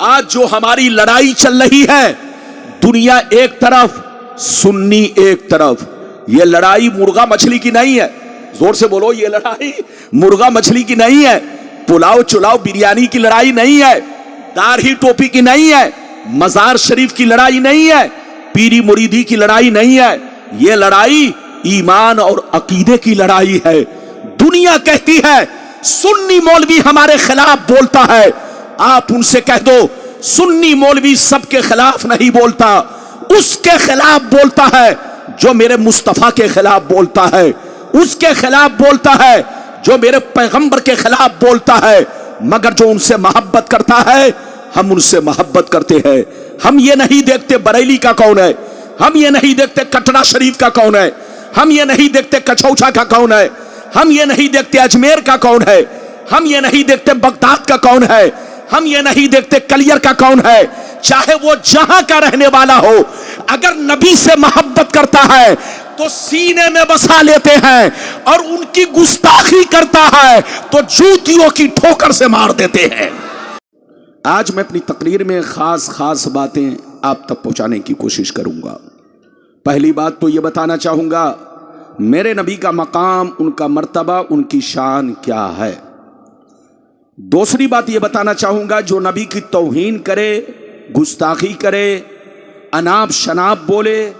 آج جو ہماری لڑائی چل رہی ہے، دنیا ایک طرف، سنی ایک طرف، یہ لڑائی مرغا مچھلی کی نہیں ہے. زور سے بولو، یہ لڑائی مرغا مچھلی کی نہیں ہے، پلاؤ چلاؤ بریانی کی لڑائی نہیں ہے، داڑھی ٹوپی کی نہیں ہے، مزار شریف کی لڑائی نہیں ہے، پیری مریدی کی لڑائی نہیں ہے. یہ لڑائی ایمان اور عقیدے کی لڑائی ہے. دنیا کہتی ہے سنی مولوی ہمارے خلاف بولتا ہے، آپ ان سے کہہ دو سنی مولوی سب کے خلاف نہیں بولتا، اس کے خلاف بولتا ہے جو میرے مصطفیٰ کے خلاف بولتا ہے، اس کے خلاف بولتا ہے جو میرے پیغمبر کے خلاف بولتا ہے. مگر جو ان سے محبت کرتا ہے، ہم ان سے محبت کرتے ہیں. ہم یہ نہیں دیکھتے بریلی کا کون ہے، ہم یہ نہیں دیکھتے کٹرا شریف کا کون ہے، ہم یہ نہیں دیکھتے کچھوچا کا کون ہے، ہم یہ نہیں دیکھتے اجمیر کا کون ہے، ہم یہ نہیں دیکھتے بغداد کا کون ہے، ہم یہ نہیں دیکھتے کلیر کا کون ہے. چاہے وہ جہاں کا رہنے والا ہو، اگر نبی سے محبت کرتا ہے تو سینے میں بسا لیتے ہیں، اور ان کی گستاخی کرتا ہے تو جوتیوں کی ٹھوکر سے مار دیتے ہیں. آج میں اپنی تقریر میں خاص باتیں آپ تک پہنچانے کی کوشش کروں گا. پہلی بات تو یہ بتانا چاہوں گا میرے نبی کا مقام، ان کا مرتبہ، ان کی شان کیا ہے. دوسری بات یہ بتانا چاہوں گا جو نبی کی توہین کرے، گستاخی کرے، اناب شناب بولے،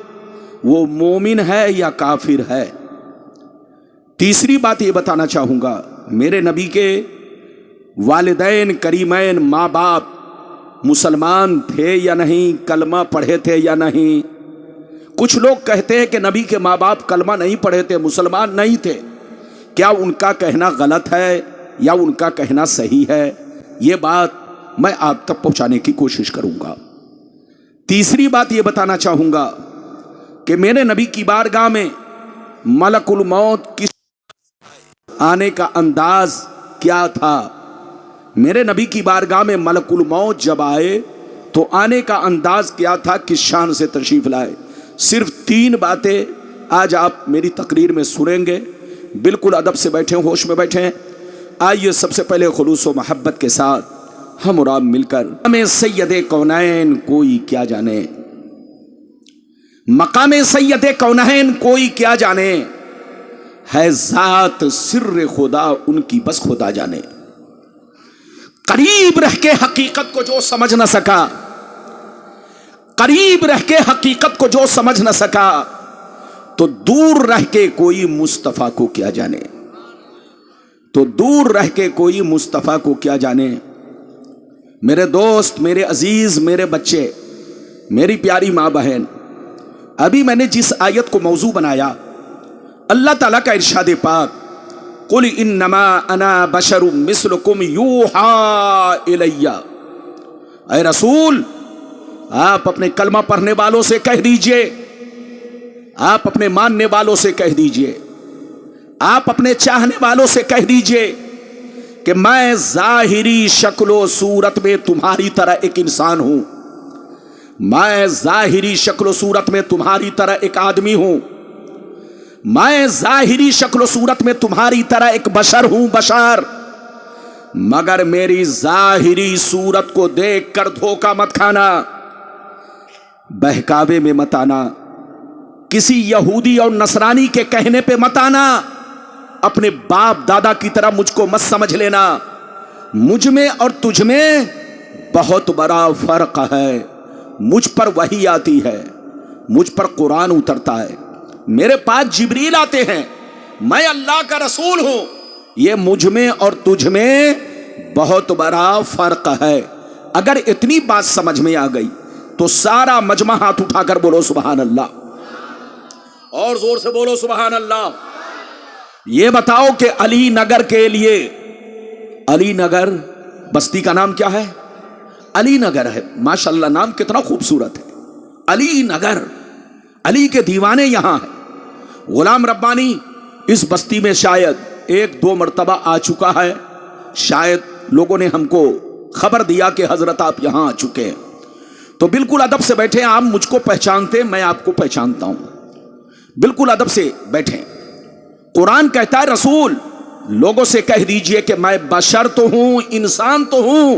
وہ مومن ہے یا کافر ہے. تیسری بات یہ بتانا چاہوں گا میرے نبی کے والدین کریمین، ماں باپ مسلمان تھے یا نہیں، کلمہ پڑھے تھے یا نہیں. کچھ لوگ کہتے ہیں کہ نبی کے ماں باپ کلمہ نہیں پڑھے تھے، مسلمان نہیں تھے. کیا ان کا کہنا غلط ہے یا ان کا کہنا صحیح ہے؟ یہ بات میں آپ تک پہنچانے کی کوشش کروں گا. تیسری بات یہ بتانا چاہوں گا کہ میرے نبی کی بارگاہ میں ملک الموت کس آنے کا انداز کیا تھا. میرے نبی کی بارگاہ میں ملک الموت جب آئے تو آنے کا انداز کیا تھا، کس شان سے تشریف لائے. صرف 3 باتیں آج آپ میری تقریر میں سنیں گے. بالکل ادب سے بیٹھیں، ہوش میں بیٹھیں. آئیے سب سے پہلے خلوص و محبت کے ساتھ ہم اور آپ مل کر ہمیں سید کونین کوئی کیا جانے، مقام سید کونین کوئی کیا جانے، ہے ذات سر خدا ان کی بس خدا جانے. قریب رہ کے حقیقت کو جو سمجھ نہ سکا، قریب رہ کے حقیقت کو جو سمجھ نہ سکا، تو دور رہ کے کوئی مصطفیٰ کو کیا جانے، تو دور رہ کے کوئی مصطفیٰ کو کیا جانے. میرے دوست، میرے عزیز، میرے بچے، میری پیاری ماں بہن، ابھی میں نے جس آیت کو موضوع بنایا، اللہ تعالیٰ کا ارشاد پاک، قُلْ إِنَّمَا أَنَا بَشَرٌ مِثْلُكُمْ يُوحَىٰ إِلَيَّ. اے رسول، آپ اپنے کلمہ پڑھنے والوں سے کہہ دیجئے، آپ اپنے ماننے والوں سے کہہ دیجئے، آپ اپنے چاہنے والوں سے کہہ دیجئے کہ میں ظاہری شکل و صورت میں تمہاری طرح ایک انسان ہوں، میں ظاہری شکل و صورت میں تمہاری طرح ایک آدمی ہوں، میں ظاہری شکل و صورت میں تمہاری طرح ایک بشر ہوں، بشر. مگر میری ظاہری صورت کو دیکھ کر دھوکہ مت کھانا، بہکاوے میں مت آنا، کسی یہودی اور نصرانی کے کہنے پہ مت آنا، اپنے باپ دادا کی طرح مجھ کو مت سمجھ لینا. مجھ میں اور تجھ میں بہت بڑا فرق ہے. مجھ پر وحی آتی ہے، مجھ پر قرآن اترتا ہے، میرے پاس جبریل آتے ہیں، میں اللہ کا رسول ہوں. یہ مجھ میں اور تجھ میں بہت بڑا فرق ہے. اگر اتنی بات سمجھ میں آ گئی تو سارا مجمع ہاتھ اٹھا کر بولو سبحان اللہ، اور زور سے بولو سبحان اللہ. یہ بتاؤ کہ علی نگر کے لیے، علی نگر بستی کا نام کیا ہے؟ علی نگر ہے. ماشاءاللہ نام کتنا خوبصورت ہے، علی نگر. علی کے دیوانے یہاں ہیں. غلام ربانی اس بستی میں شاید 1-2 مرتبہ آ چکا ہے، شاید لوگوں نے ہم کو خبر دیا کہ حضرت آپ یہاں آ چکے ہیں. تو بالکل ادب سے بیٹھیں. آپ مجھ کو پہچانتے، میں آپ کو پہچانتا ہوں. بالکل ادب سے بیٹھیں. قرآن کہتا ہے رسول لوگوں سے کہہ دیجئے کہ میں بشر تو ہوں، انسان تو ہوں،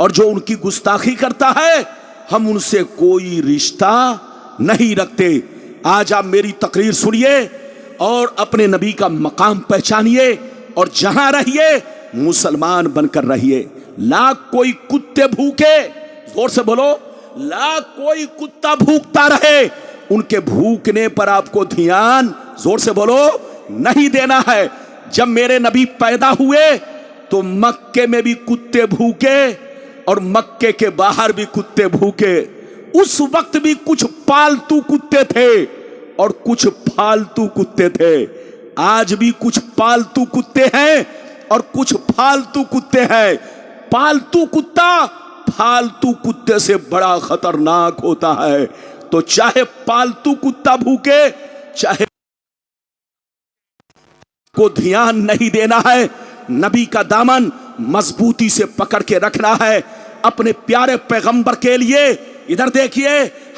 اور جو ان کی گستاخی کرتا ہے ہم ان سے کوئی رشتہ نہیں رکھتے۔ آج آپ میری تقریر سنیے اور اپنے نبی کا مقام پہچانیے اور جہاں رہیے مسلمان بن کر رہیے۔ لاکھ کوئی کتے بھوکے، زور سے بولو، لاکھ کوئی کتا بھوکتا رہے، ان کے بھوکنے پر آپ کو دھیان، زور سے بولو، نہیں دینا ہے۔ جب میرے نبی پیدا ہوئے تو مکے میں بھی کتے بھوکے اور مکے کے باہر بھی کتے بھوکے۔ اس وقت بھی کچھ پالتو کتے تھے اور کچھ پھالتو کتے تھے۔ آج بھی کچھ پالتو کتے ہیں اور کچھ پھالتو کتے ہیں۔ پالتو کتا پھالتو کتے سے بڑا خطرناک ہوتا ہے۔ تو چاہے پالتو کتا بھوکے، چاہے کو دھیان نہیں دینا ہے، نبی کا دامن مضبوطی سے پکڑ کے رکھنا ہے اپنے پیارے پیغمبر کے لیے۔ ادھر دیکھیے،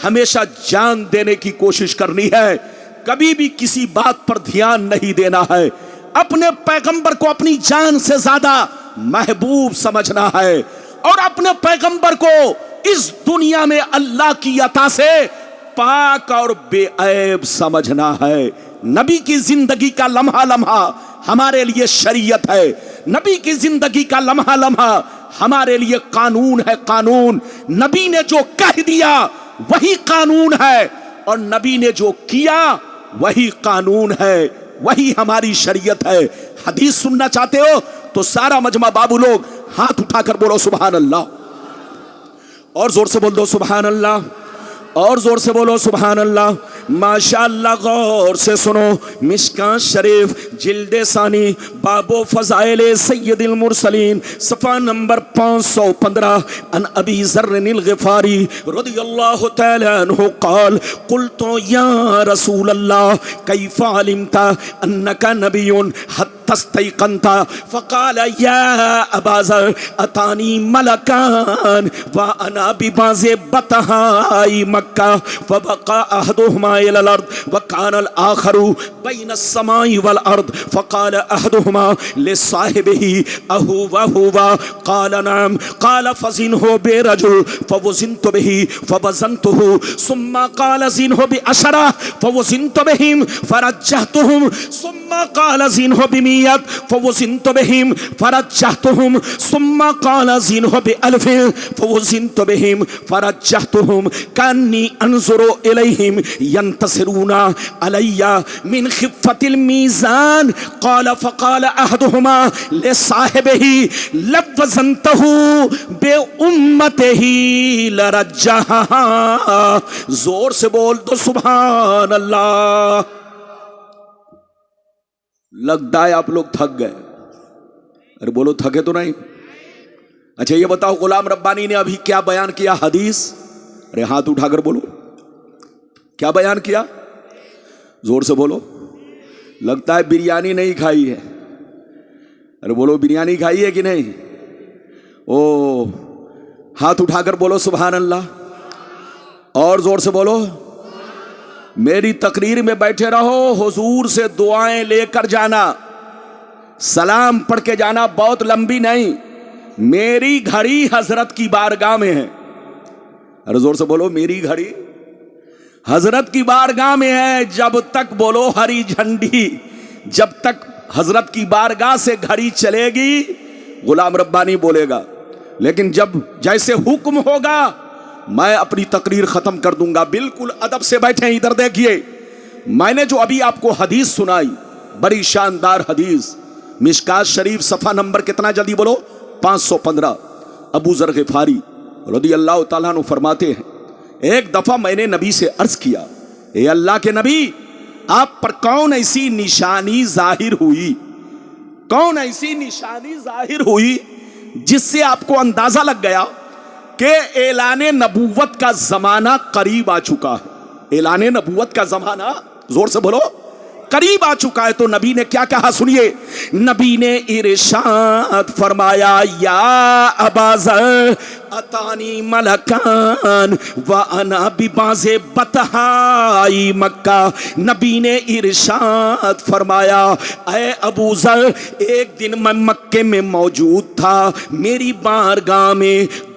ہمیشہ جان دینے کی کوشش کرنی ہے، کبھی بھی کسی بات پر دھیان نہیں دینا ہے۔ اپنے پیغمبر کو اپنی جان سے زیادہ محبوب سمجھنا ہے اور اپنے پیغمبر کو اس دنیا میں اللہ کی عطا سے پاک اور بے عیب سمجھنا ہے۔ نبی کی زندگی کا لمحہ لمحہ ہمارے لیے شریعت ہے، نبی کی زندگی کا لمحہ لمحہ ہمارے لیے قانون ہے۔ قانون نبی نے جو کہہ دیا وہی قانون ہے اور نبی نے جو کیا وہی قانون ہے، وہی ہماری شریعت ہے۔ حدیث سننا چاہتے ہو تو سارا مجمع بابو لوگ ہاتھ اٹھا کر بولو سبحان اللہ، اور زور سے بول دو سبحان اللہ، اور زور سے بولو سبحان اللہ۔ ماشاءاللہ غور سے سنو، مشکاۃ شریف جلد ثانی باب و فضائل سید المرسلین صفحہ نمبر 515 ان ابی ذر الغفاری رضی اللہ تعالی عنہ قال قلت یا رسول اللہ کیف علمت انک نبی حتی استيقنت فقال یا ابا ذر اتانی ملکان وانا ببعض بطحاء مکہ فبقى احدهما الى الارض وكان الاخر بين السماء والارض فقال احدهما لصاحبه اهو قال نعم قال فزنه برجل فوزنت به فوزنته ثم قال زنه بعشرة فوزنت بهم فرجحتهم ثم قال زنه بمئة فوزنت بهم فرجحتهم ثم قال زنه بألف فوزنت بهم فرجحتهم كأني انظر إليهم ينتصرون علي من خفة الميزان قال فقال أحدهما لصاحبه لو وزنته بأمته لرجحها۔ زور سے بول دو سبحان اللہ۔ لگتا ہے آپ لوگ تھک گئے، ارے بولو تھکے تو نہیں؟ اچھا یہ بتاؤ غلام ربانی نے ابھی کیا بیان کیا؟ حدیث، ارے ہاتھ اٹھا کر بولو، کیا بیان کیا؟ زور سے بولو۔ لگتا ہے بریانی نہیں کھائی ہے، ارے بولو بریانی کھائی ہے کہ نہیں؟ او ہاتھ اٹھا کر بولو سبحان اللہ، اور زور سے بولو۔ میری تقریر میں بیٹھے رہو، حضور سے دعائیں لے کر جانا، سلام پڑھ کے جانا، بہت لمبی نہیں۔ میری گھڑی حضرت کی بارگاہ میں ہے، ارے زور سے بولو، میری گھڑی حضرت کی بارگاہ میں ہے۔ جب تک بولو ہری جھنڈی، جب تک حضرت کی بارگاہ سے گھڑی چلے گی غلام ربانی بولے گا، لیکن جب جیسے حکم ہوگا میں اپنی تقریر ختم کر دوں گا۔ بالکل ادب سے بیٹھیں، ادھر دیکھیے، میں نے جو ابھی آپ کو حدیث سنائی بڑی شاندار حدیث، مشکاۃ شریف صفحہ نمبر کتنا جلدی بولو؟ 515۔ ابو ذر غفاری رضی اللہ تعالیٰ عنہ فرماتے ہیں ایک دفعہ میں نے نبی سے عرض کیا، اے اللہ کے نبی، آپ پر کون ایسی نشانی ظاہر ہوئی، کون ایسی نشانی ظاہر ہوئی جس سے آپ کو اندازہ لگ گیا کہ اعلان نبوت کا زمانہ قریب آ چکا ہے؟ اعلان نبوت کا زمانہ، زور سے بولو، قریب آ چکا ہے۔ تو نبی نے کیا کہا سنیے، نبی نے ارشاد فرمایا، یا ابا ذر اتانی ملکان وانا ببعض بطحاء مکہ۔ نبی نے ارشاد فرمایا، اے ابو ذر، ایک دن میں مکے میں موجود تھا، میری بارگاہ میں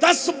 10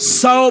100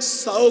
100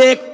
1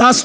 10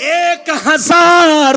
1000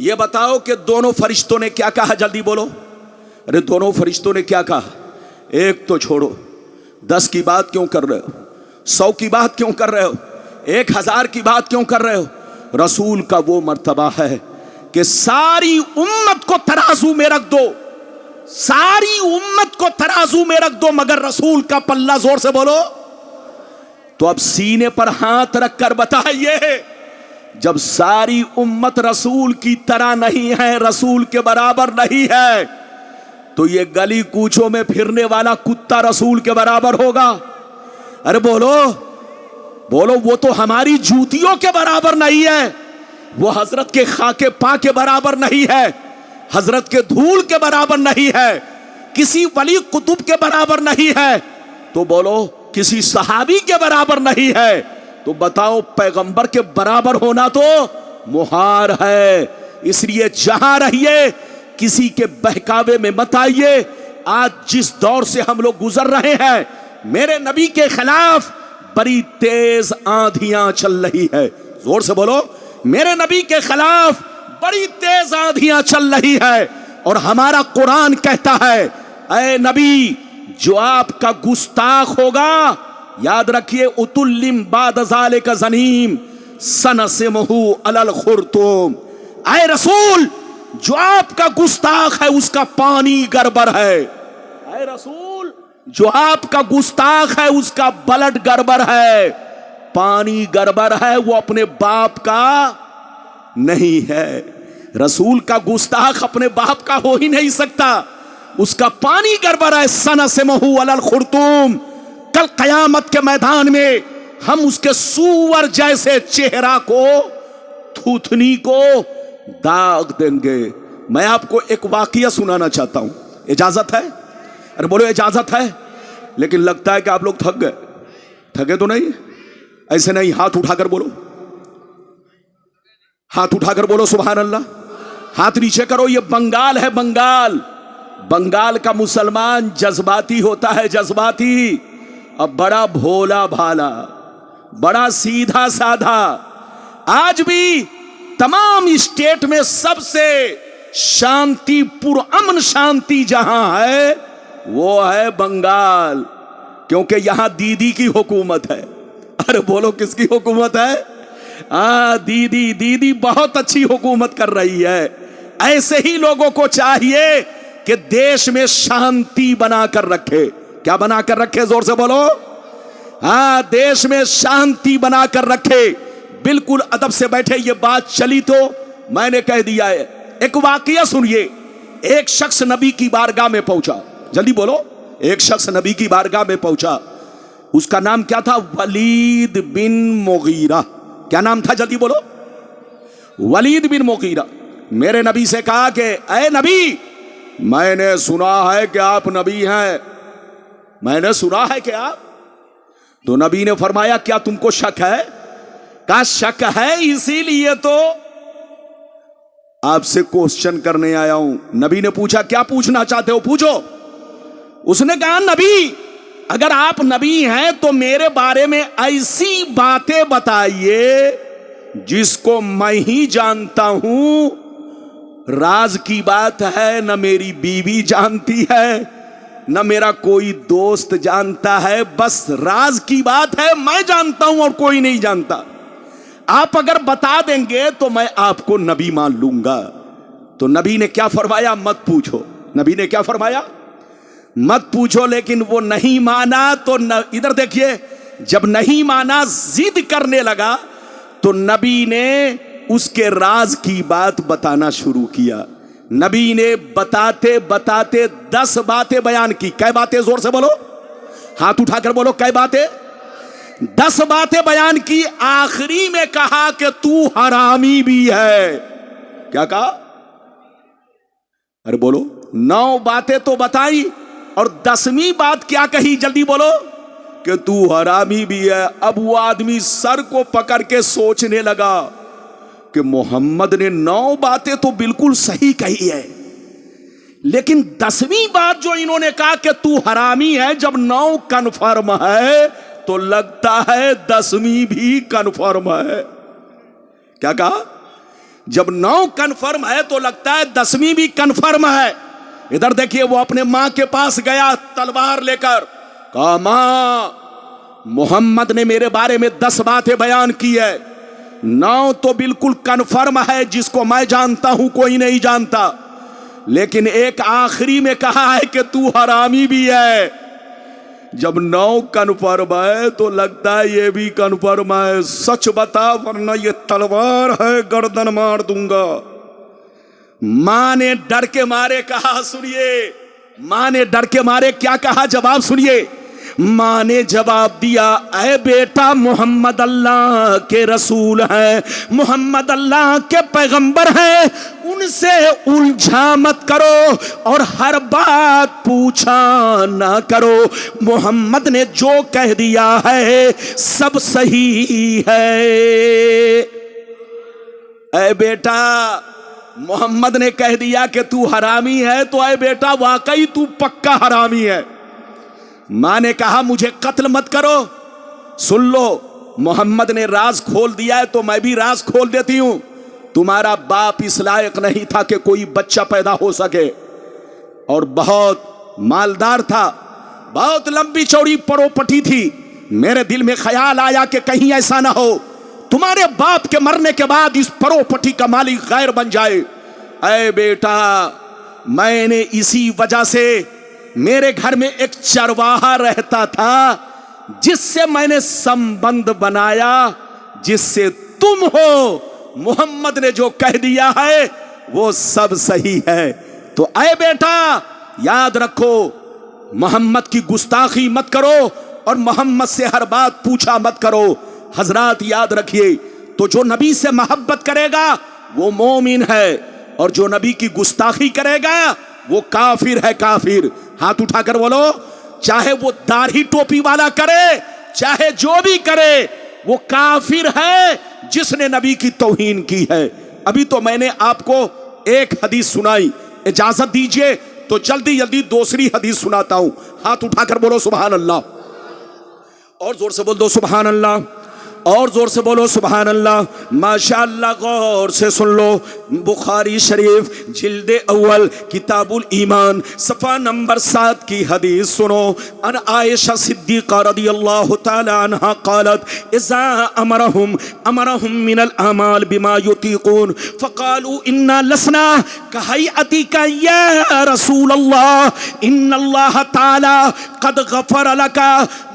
یہ بتاؤ کہ دونوں فرشتوں نے کیا کہا؟ جلدی بولو. ارے دونوں فرشتوں نے کیا کہا؟ ایک تو چھوڑو، 10 کی بات کیوں کر رہے ہو؟ 100 کی بات کیوں کر رہے ہو؟ 1000 کی بات کیوں کر رہے ہو؟ رسول کا وہ مرتبہ ہے کہ ساری امت کو ترازو میں رکھ دو، ساری امت کو ترازو میں رکھ دو، مگر رسول کا پلہ، زور سے بولو. تو اب سینے پر ہاتھ رکھ کر بتائیے، جب ساری امت رسول کی طرح نہیں ہے، رسول کے برابر نہیں ہے، تو یہ گلی کوچوں میں پھرنے والا کتا رسول کے برابر ہوگا؟ ارے بولو بولو. وہ تو ہماری جوتیوں کے برابر نہیں ہے، وہ حضرت کے خاک پا کے برابر نہیں ہے، حضرت کے دھول کے برابر نہیں ہے، کسی ولی قطب کے برابر نہیں ہے، تو بولو کسی صحابی کے برابر نہیں ہے. تو بتاؤ پیغمبر کے برابر ہونا تو محال ہے. اس لیے جہاں رہیے کسی کے بہکاوے میں مت آئیے. آج جس دور سے ہم لوگ گزر رہے ہیں، میرے نبی کے خلاف بڑی تیز آندھیاں چل رہی ہے. زور سے بولو. میرے نبی کے خلاف بڑی تیز آندھیاں چل رہی ہے، اور ہمارا قرآن کہتا ہے اے نبی جو آپ کا گستاخ ہوگا، یاد رکھیے، اتلم بعد ذالک زنیم سنسمہ علی الخرطوم. اے رسول جو آپ کا گستاخ ہے اس کا پانی گڑبڑ ہے. اے رسول جو آپ کا گستاخ ہے اس کا بلڈ گڑبڑ ہے، پانی گڑبڑ ہے، وہ اپنے باپ کا نہیں ہے. رسول کا گستاخ اپنے باپ کا ہو ہی نہیں سکتا، اس کا پانی گڑبڑ ہے. سنسمہ علی الخرطوم. کل قیامت کے میدان میں ہم اس کے سور جیسے چہرہ کو، تھوتنی کو داغ دیں گے. میں آپ کو ایک واقعہ سنانا چاہتا ہوں، اجازت ہے؟ ارے بولو اجازت ہے. لیکن لگتا ہے کہ آپ لوگ تھک گئے. تھکے تو نہیں؟ ایسے نہیں، ہاتھ اٹھا کر بولو، ہاتھ اٹھا کر بولو سبحان اللہ. ہاتھ نیچے کرو. یہ بنگال ہے، بنگال. بنگال کا مسلمان جذباتی ہوتا ہے، جذباتی. اب بڑا بھولا بھالا، بڑا سیدھا سادھا. آج بھی تمام اسٹیٹ میں سب سے شانتی، پرامن شانتی جہاں ہے وہ ہے بنگال، کیونکہ یہاں دیدی کی حکومت ہے. ارے بولو کس کی حکومت ہے؟ دیدی. دیدی بہت اچھی حکومت کر رہی ہے. ایسے ہی لوگوں کو چاہیے کہ دیش میں شانتی بنا کر رکھے. کیا بنا کر رکھے؟ زور سے بولو. دیش میں شانتی بنا کر رکھے. بالکل ادب سے بیٹھے. یہ بات چلی تو میں نے کہہ دیا ہے. ایک واقعہ سنیے. ایک شخص نبی کی بارگاہ میں پہنچا. جلدی بولو. ایک شخص نبی کی بارگاہ میں پہنچا. اس کا نام کیا تھا؟ ولید بن مغیرہ. کیا نام تھا؟ جلدی بولو. ولید بن مغیرہ. میرے نبی سے کہا کہ اے نبی، میں نے سنا ہے کہ آپ نبی ہیں، میں نے سنا ہے کہ آپ. تو نبی نے فرمایا کیا تم کو شک ہے؟ کہا شک ہے، اسی لیے تو آپ سے کوسچن کرنے آیا ہوں. نبی نے پوچھا کیا پوچھنا چاہتے ہو؟ پوچھو. اس نے کہا نبی اگر آپ نبی ہیں تو میرے بارے میں ایسی باتیں بتائیے جس کو میں ہی جانتا ہوں. راز کی بات ہے، نہ میری بیوی جانتی ہے، نہ میرا کوئی دوست جانتا ہے. بس راز کی بات ہے، میں جانتا ہوں اور کوئی نہیں جانتا. آپ اگر بتا دیں گے تو میں آپ کو نبی مان لوں گا. تو نبی نے کیا فرمایا؟ مت پوچھو. نبی نے کیا فرمایا؟ مت پوچھو. لیکن وہ نہیں مانا تو ادھر دیکھیے، جب نہیں مانا ضد کرنے لگا تو نبی نے اس کے راز کی بات بتانا شروع کیا. نبی نے بتاتے بتاتے 10 باتیں بیان کی. کئی باتیں؟ زور سے بولو، ہاتھ اٹھا کر بولو. کئی باتیں؟ 10 باتیں بیان کی. آخری میں کہا کہ تو حرامی بھی ہے. کیا کہا؟ ارے بولو. 9 باتیں تو بتائی اور 10ویں بات کیا کہی؟ جلدی بولو. کہ تو حرامی بھی ہے. اب وہ آدمی سر کو پکڑ کے سوچنے لگا کہ محمد نے 9 باتیں تو بالکل صحیح کہی ہے، لیکن 10ویں بات جو انہوں نے کہا کہ تو حرامی ہے، جب 9 کنفرم ہے تو لگتا ہے 10ویں بھی کنفرم ہے. کیا کہا؟ جب 9 کنفرم ہے تو لگتا ہے 10ویں بھی کنفرم ہے. ادھر دیکھیے وہ اپنے ماں کے پاس گیا تلوار لے کر, کہا ماں محمد نے میرے بارے میں 10 باتیں بیان کی ہے, 9 تو بالکل کنفرم ہے, جس کو میں جانتا ہوں کوئی نہیں جانتا, لیکن ایک آخری میں کہا ہے کہ تو حرامی بھی ہے. جب 9 کنفرم ہے تو لگتا ہے یہ بھی کنفرم ہے, سچ بتا ورنہ یہ تلوار ہے گردن مار دوں گا. ماں نے ڈر کے مارے کہا, سنیے ماں نے ڈر کے مارے کیا کہا, جواب سنیے. ماں نے جواب دیا, اے بیٹا محمد اللہ کے رسول ہیں, محمد اللہ کے پیغمبر ہیں, ان سے الجھا مت کرو اور ہر بات پوچھا نہ کرو. محمد نے جو کہہ دیا ہے سب صحیح ہے. اے بیٹا محمد نے کہہ دیا کہ تو حرامی ہے, تو اے بیٹا واقعی تو پکا حرامی ہے. ماں نے کہا مجھے قتل مت کرو, سن لو محمد نے راز کھول دیا ہے تو میں بھی راز کھول دیتی ہوں. تمہارا باپ اس لائق نہیں تھا کہ کوئی بچہ پیدا ہو سکے, اور بہت مالدار تھا, بہت لمبی چوڑی پروپرٹی تھی. میرے دل میں خیال آیا کہ کہیں ایسا نہ ہو تمہارے باپ کے مرنے کے بعد اس پروپرٹی کا مالک غیر بن جائے. اے بیٹا میں نے اسی وجہ سے, میرے گھر میں ایک چرواہا رہتا تھا جس سے میں نے سمبند بنایا, جس سے تم ہو. محمد نے جو کہہ دیا ہے وہ سب صحیح ہے. تو اے بیٹا یاد رکھو, محمد کی گستاخی مت کرو اور محمد سے ہر بات پوچھا مت کرو. حضرات یاد رکھیے, تو جو نبی سے محبت کرے گا وہ مومن ہے, اور جو نبی کی گستاخی کرے گا وہ کافر ہے. کافر ہاتھ اٹھا کر بولو, چاہے وہ داڑھی ٹوپی والا کرے چاہے جو بھی کرے وہ کافر ہے جس نے نبی کی توہین کی ہے. ابھی تو میں نے آپ کو ایک حدیث سنائی, اجازت دیجئے تو جلدی جلدی دوسری حدیث سناتا ہوں. ہاتھ اٹھا کر بولو سبحان اللہ, اور زور سے بول دو سبحان اللہ, اور زور سے بولو سبحان اللہ. ماشاءاللہ غور سے سن لو, بخاری شریف جلد اول کتاب الایمان صفحہ نمبر 7 کی حدیث سنو. ان عائشہ صدیقہ رضی اللہ تعالی عنہا قالت اذا امرهم من الاعمال بما يطيقون فقالوا انا لسنا كهيئتك يا رسول الله ان الله تعالى قد غفر لك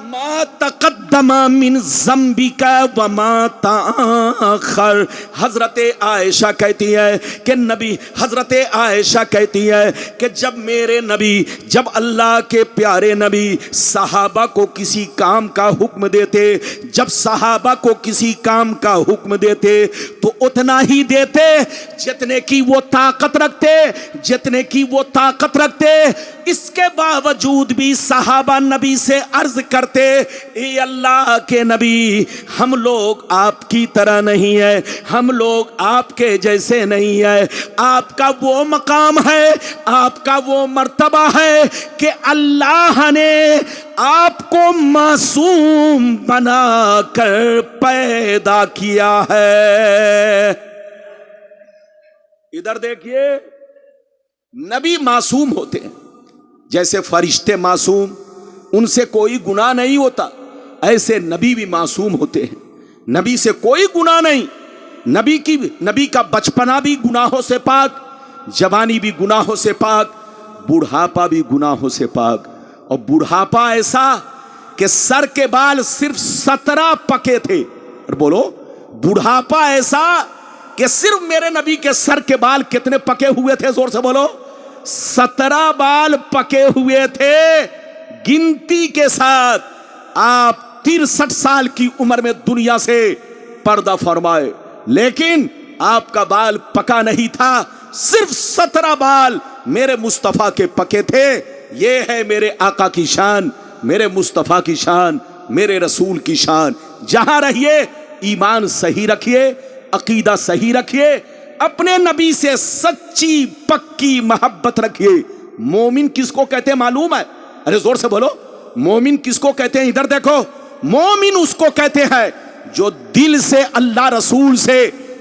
ما تقدم من ذنبک وما تاخر. حضرت عائشہ کہتی ہے کہ حضرت عائشہ کہتی ہے کہ جب میرے نبی, جب اللہ کے پیارے نبی صحابہ کو کسی کام کا حکم دیتے, جب صحابہ کو کسی کام کا حکم دیتے تو اتنا ہی دیتے جتنے کی وہ طاقت رکھتے, جتنے کی وہ طاقت رکھتے. اس کے باوجود بھی صحابہ نبی سے عرض کرتے, اے اللہ کے نبی ہم لوگ آپ کی طرح نہیں ہے, ہم لوگ آپ کے جیسے نہیں ہے. آپ کا وہ مقام ہے, آپ کا وہ مرتبہ ہے کہ اللہ نے آپ کو معصوم بنا کر پیدا کیا ہے. ادھر دیکھیے, نبی معصوم ہوتے ہیں جیسے فرشتے معصوم, ان سے کوئی گناہ نہیں ہوتا, ایسے نبی بھی معصوم ہوتے ہیں. نبی سے کوئی گناہ نہیں. نبی کا بچپنا بھی گناہوں سے پاک, جوانی بھی گناہوں سے پاک, بڑھاپا بھی گناہوں سے پاک. اور بڑھاپا ایسا کہ سر کے بال صرف 17 پکے تھے. اور بولو, بڑھاپا ایسا کہ صرف میرے نبی کے سر کے بال کتنے پکے ہوئے تھے, زور سے بولو, 17 بال پکے ہوئے تھے گنتی کے ساتھ. آپ 63 سال کی عمر میں دنیا سے پردہ فرمائے, لیکن آپ کا بال پکا نہیں تھا, صرف 17 بال میرے مصطفیٰ کے پکے تھے. یہ ہے میرے آقا کی شان, میرے مصطفیٰ کی شان, میرے رسول کی شان. جہاں رہیے ایمان صحیح رکھیے, عقیدہ صحیح رکھیے, اپنے نبی سے سچی پکی محبت رکھیے. مومن کس کو کہتے ہیں معلوم ہے؟ ارے زور سے بولو, مومن کس کو کہتے ہیں؟ ادھر دیکھو, مومن اس کو کہتے ہیں جو دل سے اللہ رسول سے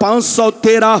513।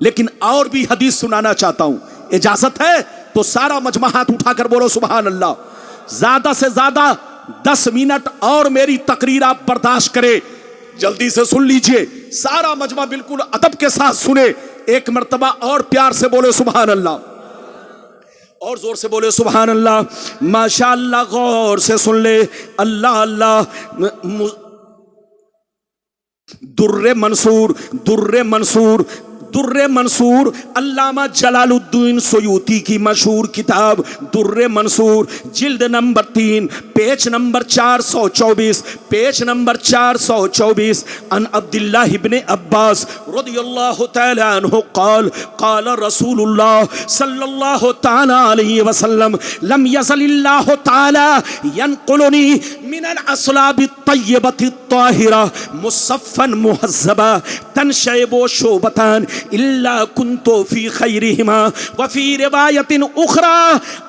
لیکن اور بھی حدیث سنانا چاہتا ہوں، اجازت ہے تو سارا مجمع ہاتھ اٹھا کر بولو سبحان اللہ۔ زیادہ سے زیادہ 10 منٹ اور میری تقریر آپ برداشت کرے، جلدی سے سن لیجئے، سارا مجمع بالکل ادب کے ساتھ سنے، ایک مرتبہ اور پیار سے بولے سبحان اللہ، اور زور سے بولے سبحان اللہ۔ ماشاء اللہ، غور سے سن لے، اللہ اللہ۔ در منصور، در منصور، در منصور علامہ جلال الدین سیوطی کی مشہور کتاب در منصور، جلد number 3، page number 424، page number 424۔ ان عبداللہ ابن عباس رضی اللہ تعالی عنہ قال قال رسول اللہ صلی اللہ تعالی علیہ وسلم لم یزل اللہ تعالی ینقلنی من الاصلاب الطیبۃ الطاہرہ مصفا مہذبا تنشعب شعبتان الا كنت في خيرهما وفي رواية اخرى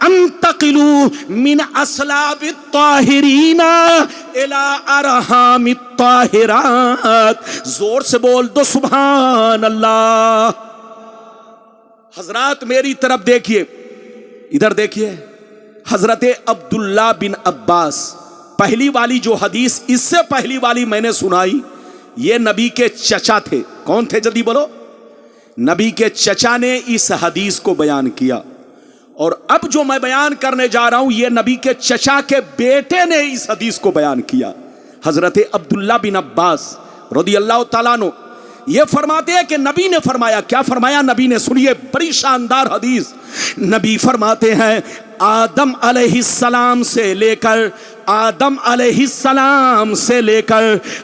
انتقلوا من اصلاب الطاهرين الى ارحام الطاهرات۔ زور سے بول دو سبحان اللہ۔ حضرات میری طرف دیکھیے، ادھر دیکھیے، حضرت عبداللہ بن عباس، پہلی والی جو حدیث اس سے پہلی والی میں نے سنائی، یہ نبی کے چچا تھے۔ کون تھے جلدی بولو؟ نبی کے چچا نے اس حدیث کو بیان کیا، اور اب جو میں بیان کرنے جا رہا ہوں یہ نبی کے چچا کے بیٹے نے اس حدیث کو بیان کیا۔ حضرت عبداللہ بن عباس رضی اللہ تعالیٰ عنہ یہ فرماتے ہیں کہ نبی نے فرمایا، کیا فرمایا نبی نے؟ سنیے، بڑی شاندار حدیث۔ نبی فرماتے ہیں آدم علیہ السلام سے لے کر، آدم علیہ السلام سے لے کر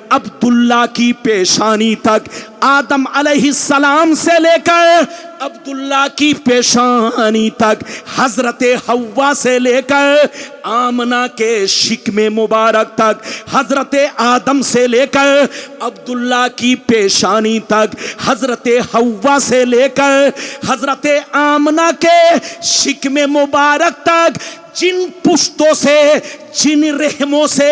عبداللہ کی پیشانی تک، آدم علیہ السلام سے لے کر عبداللہ کی پیشانی تک، حضرت حوا سے لے کر آمنہ کے شکم مبارک تک، حضرت آدم سے لے کر عبداللہ کی پیشانی تک، حضرت حوا سے لے کر حضرت آمنہ کے شکم مبارک تک، جن پشتوں سے، جن رحموں سے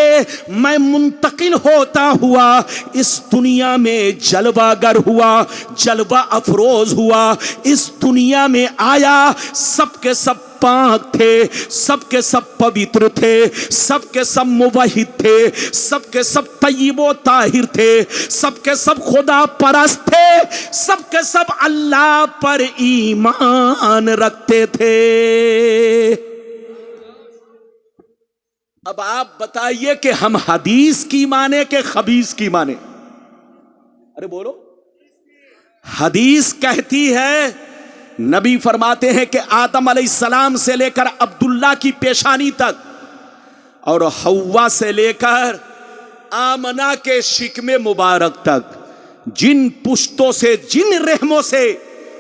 میں منتقل ہوتا ہوا اس دنیا میں جلوہ گر ہوا، جلوہ افروز ہوا، اس دنیا میں آیا، سب کے سب پاک تھے، سب کے سب پوتر تھے، سب کے سب موحد تھے، سب کے سب طیب و طاہر تھے، سب کے سب خدا پرست تھے، سب کے سب اللہ پر ایمان رکھتے تھے۔ اب آپ بتائیے کہ ہم حدیث کی مانے کہ خبیث کی مانے؟ ارے بولو۔ حدیث کہتی ہے، نبی فرماتے ہیں کہ آدم علیہ السلام سے لے کر عبداللہ کی پیشانی تک اور حوا سے لے کر آمنہ کے شکم مبارک تک، جن پشتوں سے، جن رحموں سے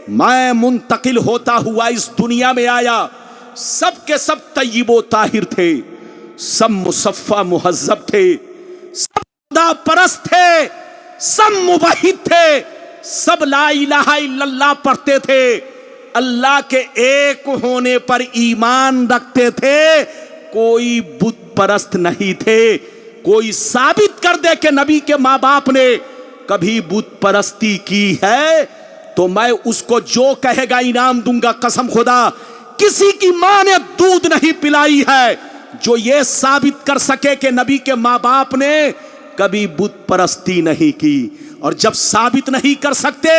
میں منتقل ہوتا ہوا اس دنیا میں آیا، سب کے سب طیب و طاہر تھے، سب مصفہ مہذب تھے، سب خدا پرست تھے، سب موحد تھے، سب لا الہ الا اللہ پڑھتے تھے، اللہ کے ایک ہونے پر ایمان رکھتے تھے، کوئی بت پرست نہیں تھے۔ کوئی ثابت کر دے کہ نبی کے ماں باپ نے کبھی بت پرستی کی ہے تو میں اس کو جو کہے گا انعام دوں گا۔ قسم خدا، کسی کی ماں نے دودھ نہیں پلائی ہے جو یہ ثابت کر سکے کہ نبی کے ماں باپ نے کبھی بت پرستی نہیں کی۔ اور جب ثابت نہیں کر سکتے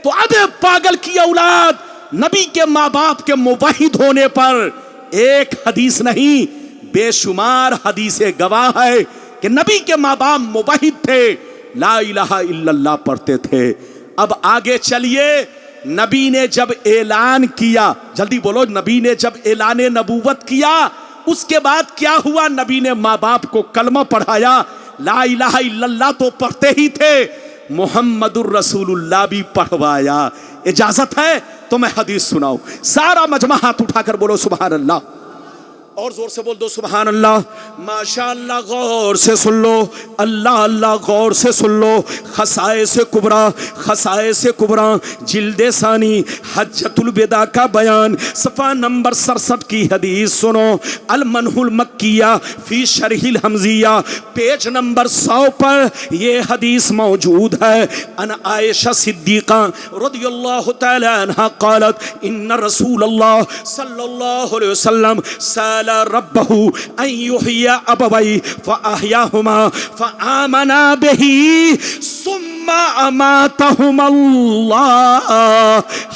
تو اب پاگل کی اولاد، نبی کے ماں باپ کے موحد ہونے پر ایک حدیث نہیں بے شمار حدیثیں گواہ ہے کہ نبی کے ماں باپ موحد تھے، لا الہ الا اللہ پڑھتے تھے۔ اب آگے چلیے، نبی نے جب اعلان کیا، جلدی بولو، نبی نے جب اعلان نبوت کیا اس کے بعد کیا ہوا؟ نبی نے ماں باپ کو کلمہ پڑھایا، لا الہ الا اللہ تو پڑھتے ہی تھے، محمد الرسول اللہ بھی پڑھوایا۔ اجازت ہے تو میں حدیث سناؤں؟ سارا مجمع ہاتھ اٹھا کر بولو سبحان اللہ۔ اور زور سے بول دو سبحان اللہ. ماشاء اللہ. غور سے سن لو, اللہ اللہ غور سے سن لو. خصائص کبریٰ, خصائص کبریٰ جلد ثانی حجۃ الوداع کا بیان صفحہ نمبر 67 کی حدیث سنو. المنہ المکیہ فی شرح الحمزیہ پیج نمبر 100 پر یہ حدیث موجود ہے. ان عائشہ صدیقہ رضی اللہ تعالی عنہ قالت ان رسول اللہ صلی اللہ علیہ وسلم سأل ربہ ان یحیی ابوی فاحیاہما فآمنا بہ ثم اماتہم اللہ.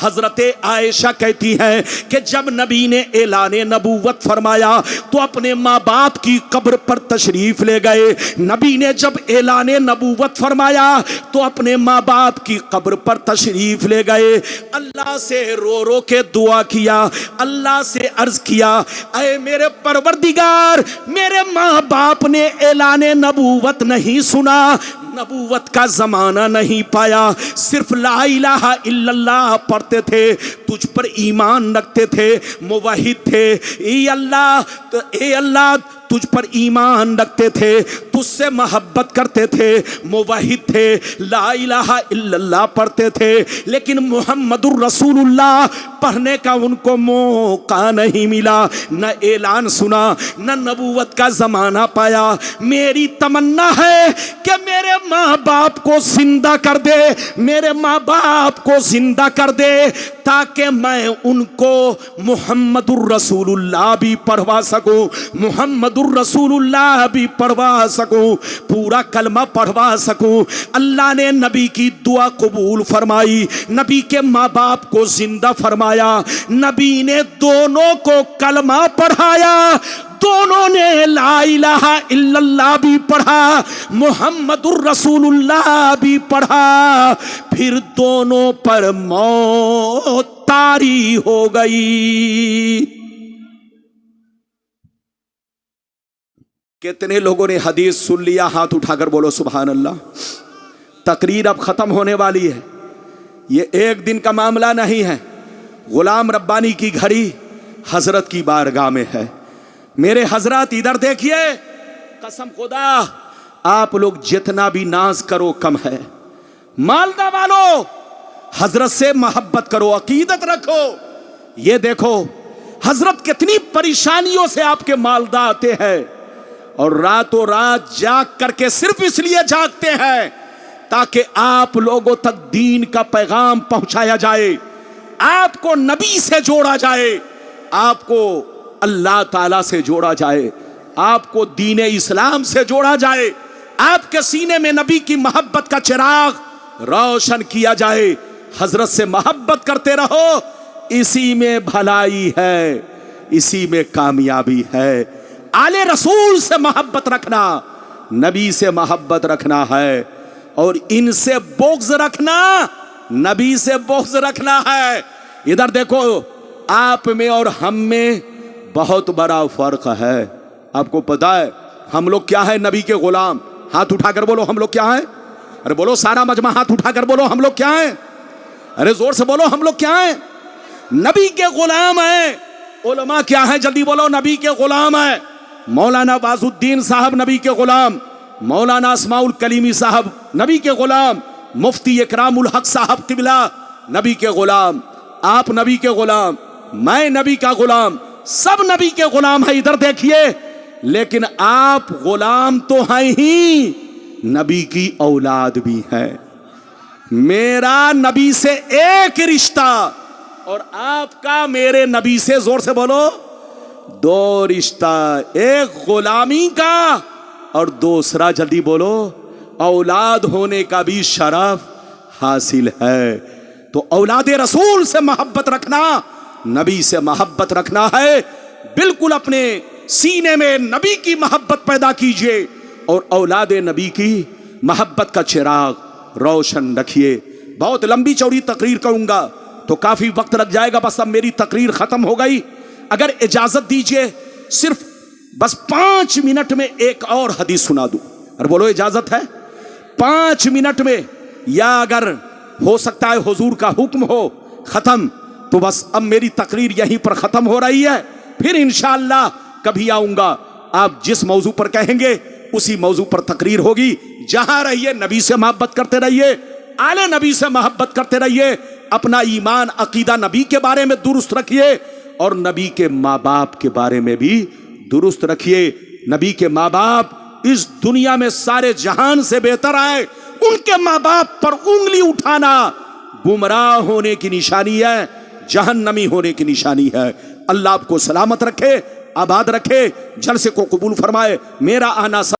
حضرت عائشہ کہتی ہے کہ جب نبی نے اعلان نبوت فرمایا تو اپنے ماں باپ کی قبر پر تشریف لے گئے. نبی نے جب اعلان نبوت فرمایا تو اپنے ماں باپ کی قبر پر تشریف لے گئے. اللہ سے رو رو کے دعا کیا, اللہ سے عرض کیا اے میرے پروردگار, میرے ماں باپ نے اعلان نبوت نہیں سنا, نبوت کا زمانہ نہیں پایا, صرف لا الہ الا اللہ پڑھتے تھے, تجھ پر ایمان رکھتے تھے, موحد تھے. اے اللہ تجھ پر ایمان رکھتے تھے, تجھ سے محبت کرتے تھے, موحد تھے, لا الہ الا اللہ پڑھتے تھے, لیکن محمد الرسول اللہ پڑھنے کا ان کو موقع نہیں ملا, نہ اعلان سنا, نہ نبوت کا زمانہ پایا. میری تمنا ہے کہ میرے ماں باپ کو زندہ کر دے, میرے ماں باپ کو زندہ کر دے, تاکہ میں ان کو محمد الرسول اللہ بھی پڑھوا سکوں, محمد الرسول اللہ بھی پڑھوا سکوں, پورا کلمہ پڑھوا سکوں. اللہ نے نبی کی دعا قبول فرمائی, نبی کے ماں باپ کو زندہ فرمایا, نبی نے دونوں کو کلمہ پڑھایا, دونوں نے لا الہ الا اللہ بھی پڑھا, محمد الرسول اللہ بھی پڑھا. پھر دونوں پر موت طاری ہو گئی. کتنے لوگوں نے حدیث سن لیا؟ ہاتھ اٹھا کر بولو سبحان اللہ. تقریر اب ختم ہونے والی ہے, یہ ایک دن کا معاملہ نہیں ہے. غلام ربانی کی گھڑی حضرت کی بارگاہ میں ہے. میرے حضرات ادھر دیکھیے, قسم خدا آپ لوگ جتنا بھی ناز کرو کم ہے. مالدہ والو حضرت سے محبت کرو, عقیدت رکھو. یہ دیکھو حضرت کتنی پریشانیوں سے آپ کے مالدہ آتے ہیں, اور راتوں رات جاگ کر کے صرف اس لیے جاگتے ہیں تاکہ آپ لوگوں تک دین کا پیغام پہنچایا جائے, آپ کو نبی سے جوڑا جائے, آپ کو اللہ تعالیٰ سے جوڑا جائے, آپ کو دین اسلام سے جوڑا جائے, آپ کے سینے میں نبی کی محبت کا چراغ روشن کیا جائے. حضرت سے محبت کرتے رہو, اسی میں بھلائی ہے, اسی میں کامیابی ہے. آل رسول سے محبت رکھنا, نبی سے محبت رکھنا ہے, اور ان سے بغض رکھنا, نبی سے بغض رکھنا ہے. ادھر دیکھو, آپ میں اور ہم میں بہت بڑا فرق ہے. آپ کو پتا ہے ہم لوگ کیا ہے؟ نبی کے غلام. ہاتھ اٹھا کر بولو ہم لوگ کیا ہیں. ارے بولو سارا مجمع ہاتھ اٹھا کر بولو ہم لوگ کیا ہیں. ارے زور سے بولو ہم لوگ کیا ہیں. نبی کے غلام ہیں. علماء کیا ہیں؟ جلدی بولو. نبی کے غلام ہیں. مولانا باز الدین صاحب نبی کے غلام, مولانا اسماء الکلیمی صاحب نبی کے غلام, مفتی اکرام الحق صاحب قبلہ نبی کے غلام, آپ نبی کے غلام, میں نبی کا غلام, سب نبی کے غلام ہیں. ادھر دیکھیے, لیکن آپ غلام تو ہیں ہی, نبی کی اولاد بھی ہے. میرا نبی سے ایک رشتہ اور آپ کا میرے نبی سے, زور سے بولو, دو رشتہ. ایک غلامی کا اور دوسرا جلدی بولو اولاد ہونے کا بھی شرف حاصل ہے. تو اولاد رسول سے محبت رکھنا, نبی سے محبت رکھنا ہے. بالکل اپنے سینے میں نبی کی محبت پیدا کیجئے اور اولاد نبی کی محبت کا چراغ روشن رکھیے. بہت لمبی چوڑی تقریر کروں گا تو کافی وقت لگ جائے گا, بس اب میری تقریر ختم ہو گئی. اگر اجازت دیجئے صرف بس 5 منٹ میں ایک اور حدیث سنا دوں. اور بولو اجازت ہے 5 منٹ میں, یا اگر ہو سکتا ہے حضور کا حکم ہو ختم, تو بس اب میری تقریر یہیں پر ختم ہو رہی ہے. پھر انشاءاللہ کبھی آؤں گا، آپ جس موضوع پر کہیں گے اسی موضوع پر تقریر ہوگی. جہاں رہیے نبی سے محبت کرتے رہیے، آل نبی سے محبت کرتے رہیے، اپنا ایمان عقیدہ نبی کے بارے میں درست رکھیے اور نبی کے ماں باپ کے بارے میں بھی درست رکھیے. نبی کے ماں باپ اس دنیا میں سارے جہان سے بہتر آئے. ان کے ماں باپ پر انگلی اٹھانا گمراہ ہونے کی نشانی ہے، جہنمی ہونے کی نشانی ہے. اللہ آپ کو سلامت رکھے، آباد رکھے، جلسے کو قبول فرمائے. میرا آنا